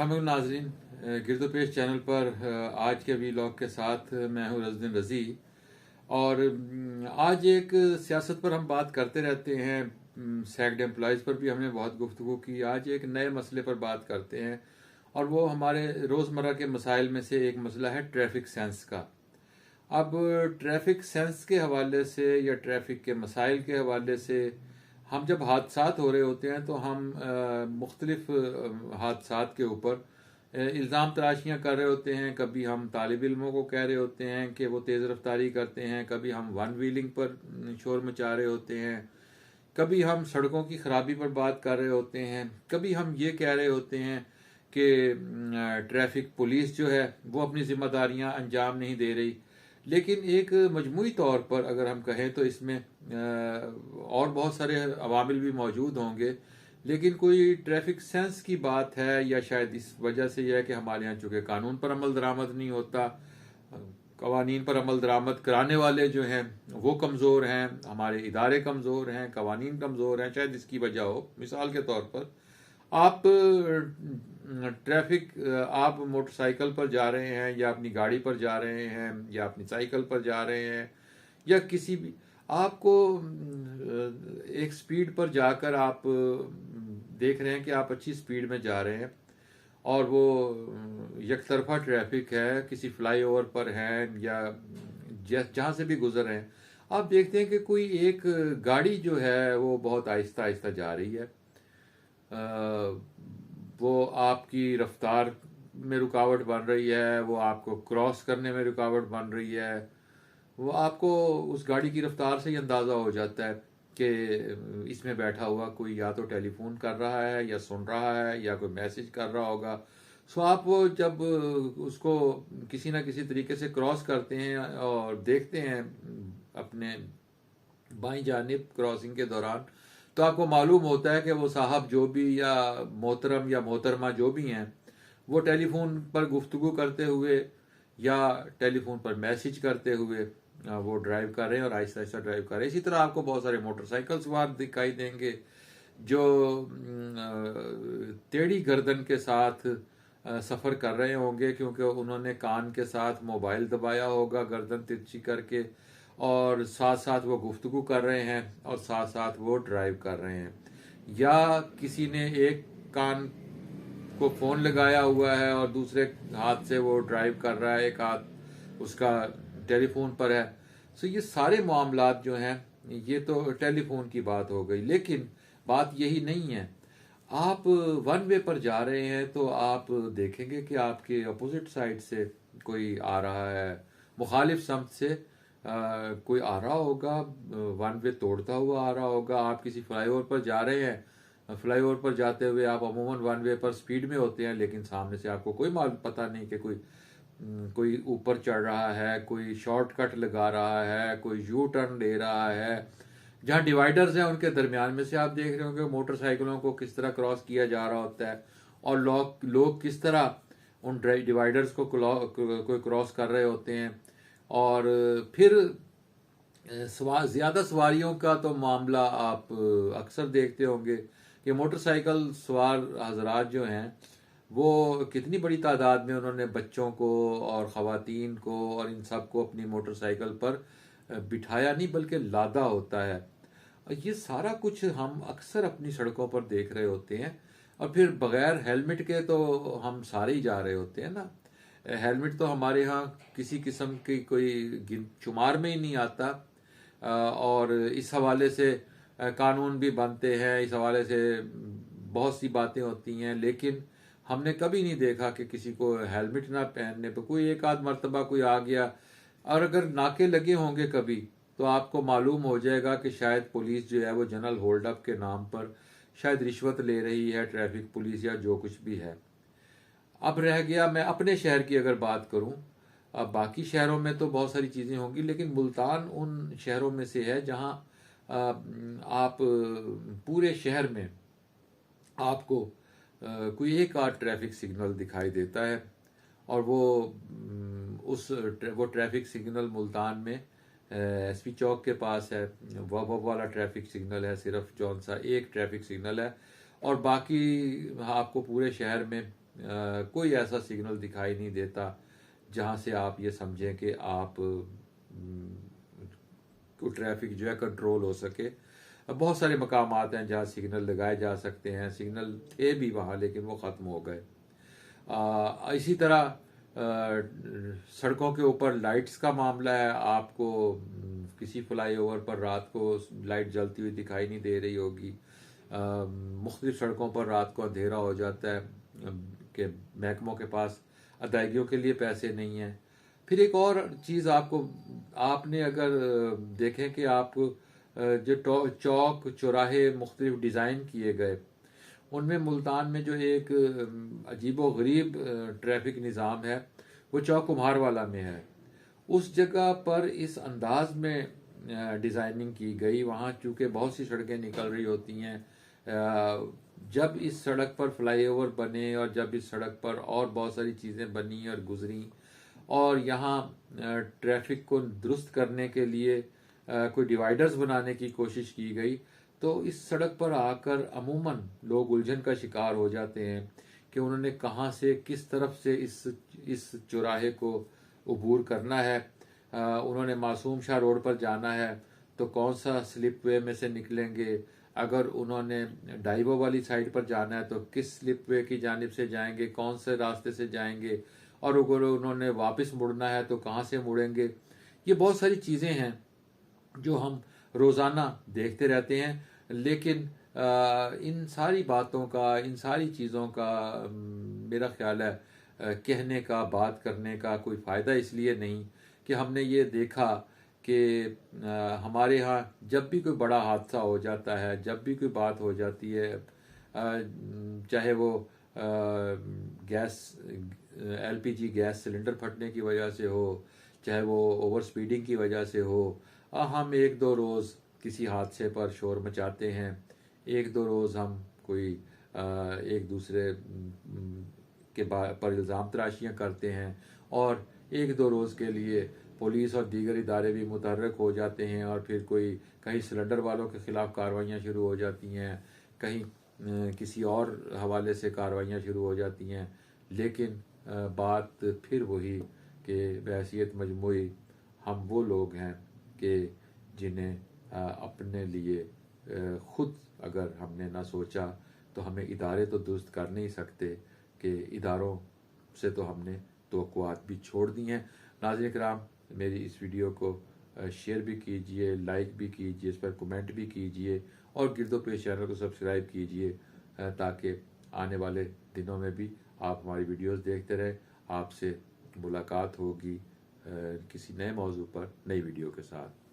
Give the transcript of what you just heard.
अस्सलाम नाजरीन, गिरदोपेश चैनल पर आज के वीलॉग के साथ मैं हूं रज़दीन रज़ी। और आज एक सियासत पर हम बात करते रहते हैं, सैक्ड एम्प्लॉयज़ पर भी हमने बहुत गुफ्तगू की। आज एक नए मसले पर बात करते हैं और वो हमारे रोज़मर्रा के मसाइल में से एक मसला है ट्रैफिक सेंस का। अब ट्रैफिक सेंस के हवाले से या ट्रैफिक के मसाइल के हवाले से हम जब हादसात हो रहे होते हैं तो हम मुख्तलिफ हादसात के ऊपर इल्ज़ाम तराशियाँ कर रहे होते हैं। कभी हम तालिब इल्मों को कह रहे होते हैं कि वो तेज़ रफ्तारी करते हैं, कभी हम वन व्हीलिंग पर शोर मचा रहे होते हैं, कभी हम सड़कों की खराबी पर बात कर रहे होते हैं, कभी हम ये कह रहे होते हैं कि ट्रैफिक पुलिस जो है वो अपनी जिम्मेदारियां अंजाम नहीं दे रही। लेकिन एक मजमूई तौर पर अगर हम कहें तो इसमें और बहुत सारे अवामिल भी मौजूद होंगे, लेकिन कोई ट्रैफिक सेंस की बात है या शायद इस वजह से यह है कि हमारे यहाँ चूँकि कानून पर अमल दरामद नहीं होता, कवानीन पर अमल दरामद कराने वाले जो हैं वो कमज़ोर हैं, हमारे इदारे कमज़ोर हैं, कवानीन कमज़ोर हैं, शायद इसकी वजह हो। मिसाल के तौर पर आप आप मोटरसाइकिल पर जा रहे हैं या अपनी गाड़ी पर जा रहे हैं या अपनी साइकिल पर जा रहे हैं या किसी भी, आपको एक स्पीड पर जाकर आप देख रहे हैं कि आप अच्छी स्पीड में जा रहे हैं और वो यकतरफा ट्रैफिक है, किसी फ्लाईओवर पर हैं या जहाँ से भी गुजर रहे हैं, आप देखते हैं कि कोई एक गाड़ी जो है वो बहुत आहिस्ता आहिस्ता जा रही है। वो आपकी रफ्तार में रुकावट बन रही है, वो आपको क्रॉस करने में रुकावट बन रही है। वो आपको उस गाड़ी की रफ्तार से ही अंदाज़ा हो जाता है कि इसमें बैठा हुआ कोई या तो टेलीफोन कर रहा है या सुन रहा है या कोई मैसेज कर रहा होगा। सो आप वो जब उसको किसी ना किसी तरीके से क्रॉस करते हैं और देखते हैं अपने बाईं जानिब क्रॉसिंग के दौरान, तो आपको मालूम होता है कि वो साहब जो भी या मोहतरम या मोहतरमा जो भी हैं वो टेलीफोन पर गुफ्तगू करते हुए या टेलीफोन पर मैसेज करते हुए वो ड्राइव कर रहे हैं और आहिस्ता आहिस्ता ड्राइव कर रहे हैं। इसी तरह आपको बहुत सारे मोटरसाइकिल सवार दिखाई देंगे जो टेढ़ी गर्दन के साथ सफ़र कर रहे होंगे क्योंकि उन्होंने कान के साथ मोबाइल दबाया होगा गर्दन तिरछी करके, और साथ साथ वो गुफ्तगू कर रहे हैं और साथ साथ वो ड्राइव कर रहे हैं। या किसी ने एक कान को फ़ोन लगाया हुआ है और दूसरे हाथ से वो ड्राइव कर रहा है, एक हाथ उसका टेलीफोन पर है। सो ये सारे मामलात जो हैं, ये तो टेलीफोन की बात हो गई, लेकिन बात यही नहीं है। आप वन वे पर जा रहे हैं तो आप देखेंगे कि आपके अपोजिट साइड से कोई आ रहा है, मुखालिफ समत से कोई आ रहा होगा, वन वे तोड़ता हुआ आ रहा होगा। आप किसी फ्लाईओवर पर जा रहे हैं, फ्लाईओवर पर जाते हुए आप अमूमन वन वे पर स्पीड में होते हैं, लेकिन सामने से आपको कोई पता नहीं कि कोई ऊपर चढ़ रहा है, कोई शॉर्टकट लगा रहा है, कोई यू टर्न ले रहा है। जहाँ डिवाइडर्स हैं उनके दरमियान में से आप देख रहे होंगे मोटरसाइकिलों को किस तरह क्रॉस किया जा रहा होता है और लोग किस तरह उन डिवाइडर्स को कोई क्रॉस कर रहे होते हैं। और फिर ज़्यादा सवारियों का तो मामला आप अक्सर देखते होंगे कि मोटरसाइकिल सवार हजरात जो हैं वो कितनी बड़ी तादाद में उन्होंने बच्चों को और ख़वातीन को और इन सब को अपनी मोटरसाइकिल पर बिठाया नहीं बल्कि लादा होता है। ये सारा कुछ हम अक्सर अपनी सड़कों पर देख रहे होते हैं और फिर बगैर हेलमेट के तो हम सारे ही जा रहे होते हैं ना। हेलमेट तो हमारे यहाँ किसी किस्म की कोई शुमार में ही नहीं आता, और इस हवाले से कानून भी बनते हैं, इस हवाले से बहुत सी बातें होती हैं, लेकिन हमने कभी नहीं देखा कि किसी को हेलमेट ना पहनने पर कोई एक आध मरतबा कोई आ गया। और अगर नाके लगे होंगे कभी तो आपको मालूम हो जाएगा कि शायद पुलिस जो है वो जनरल होल्ड अप के नाम पर शायद रिश्वत ले रही है, ट्रैफिक पुलिस या जो कुछ भी है। अब रह गया, मैं अपने शहर की अगर बात करूं, अब बाकी शहरों में तो बहुत सारी चीज़ें होंगी, लेकिन मुल्तान उन शहरों में से है जहां आप पूरे शहर में आपको कोई एक आध ट्रैफिक सिग्नल दिखाई देता है और वो ट्रैफिक सिग्नल मुल्तान में एसपी चौक के पास है। वो वाला ट्रैफिक सिग्नल है, सिर्फ जौन सा एक ट्रैफिक सिग्नल है, और बाकी आपको पूरे शहर में कोई ऐसा सिग्नल दिखाई नहीं देता जहां से आप ये समझें कि आप ट्रैफिक जो है कंट्रोल हो सके। बहुत सारे मकामात हैं जहाँ सिग्नल लगाए जा सकते हैं, सिग्नल थे भी वहाँ लेकिन वो ख़त्म हो गए। इसी तरह सड़कों के ऊपर लाइट्स का मामला है। आपको किसी फ्लाईओवर पर रात को लाइट जलती हुई दिखाई नहीं दे रही होगी। मुख्तलिफ सड़कों पर रात को अंधेरा हो जाता है कि महकमों के पास अदायगियों के लिए पैसे नहीं हैं। फिर एक और चीज़ आपने अगर देखें कि आप जो चौक चौराहे मुख्तलिफ डिज़ाइन किए गए, उनमें मुल्तान में जो एक अजीबो गरीब ट्रैफिक निज़ाम है वो चौक कुम्हार वाला में है। उस जगह पर इस अंदाज में डिज़ाइनिंग की गई, वहाँ चूँकि बहुत सी सड़कें निकल रही होती हैं, जब इस सड़क पर फ्लाईओवर बने और जब इस सड़क पर और बहुत सारी चीज़ें बनी और गुजरी और यहाँ ट्रैफिक को दुरुस्त करने के लिए कोई डिवाइडर्स बनाने की कोशिश की गई, तो इस सड़क पर आकर अमूमन लोग उलझन का शिकार हो जाते हैं कि उन्होंने कहाँ से किस तरफ से इस चौराहे को अबूर करना है। उन्होंने मासूम शाह रोड पर जाना है तो कौन सा स्लिप वे में से निकलेंगे, अगर उन्होंने डाइवो वाली साइड पर जाना है तो किस स्लिप वे की जानिब से जाएंगे, कौन से रास्ते से जाएंगे, और अगर उन्होंने वापस मुड़ना है तो कहाँ से मुड़ेंगे। ये बहुत सारी चीज़ें हैं जो हम रोज़ाना देखते रहते हैं, लेकिन इन सारी बातों का, इन सारी चीज़ों का मेरा ख्याल है कहने का, बात करने का कोई फ़ायदा इसलिए नहीं कि हमने ये देखा कि हमारे यहाँ जब भी कोई बड़ा हादसा हो जाता है, जब भी कोई बात हो जाती है, चाहे वो गैस एलपीजी गैस सिलेंडर फटने की वजह से हो, चाहे वो ओवर स्पीडिंग की वजह से हो, हम एक दो रोज़ किसी हादसे पर शोर मचाते हैं, एक दो रोज़ हम कोई एक दूसरे के पर इल्ज़ाम तराशियाँ करते हैं और एक दो रोज़ के लिए पुलिस और दीगर इदारे भी मुतहर्रिक हो जाते हैं और फिर कोई कहीं सिलेंडर वालों के ख़िलाफ़ कार्रवाइयाँ शुरू हो जाती हैं, कहीं किसी और हवाले से कार्रवाइयाँ शुरू हो जाती हैं। लेकिन बात फिर वही कि बहैसियत मजमूई हम वो लोग हैं कि जिन्हें अपने लिए ख़ुद अगर हमने ना सोचा तो हमें इदारे तो दुरुस्त कर नहीं सकते कि इदारों से तो हमने तवक्कुआत भी छोड़ दी हैं। नाज़रीन किराम, मेरी इस वीडियो को शेयर भी कीजिए, लाइक भी कीजिए, इस पर कमेंट भी कीजिए और गिरदोपेश चैनल को सब्सक्राइब कीजिए ताकि आने वाले दिनों में भी आप हमारी वीडियोस देखते रहें। आपसे मुलाकात होगी किसी नए मौजू पर नई वीडियो के साथ।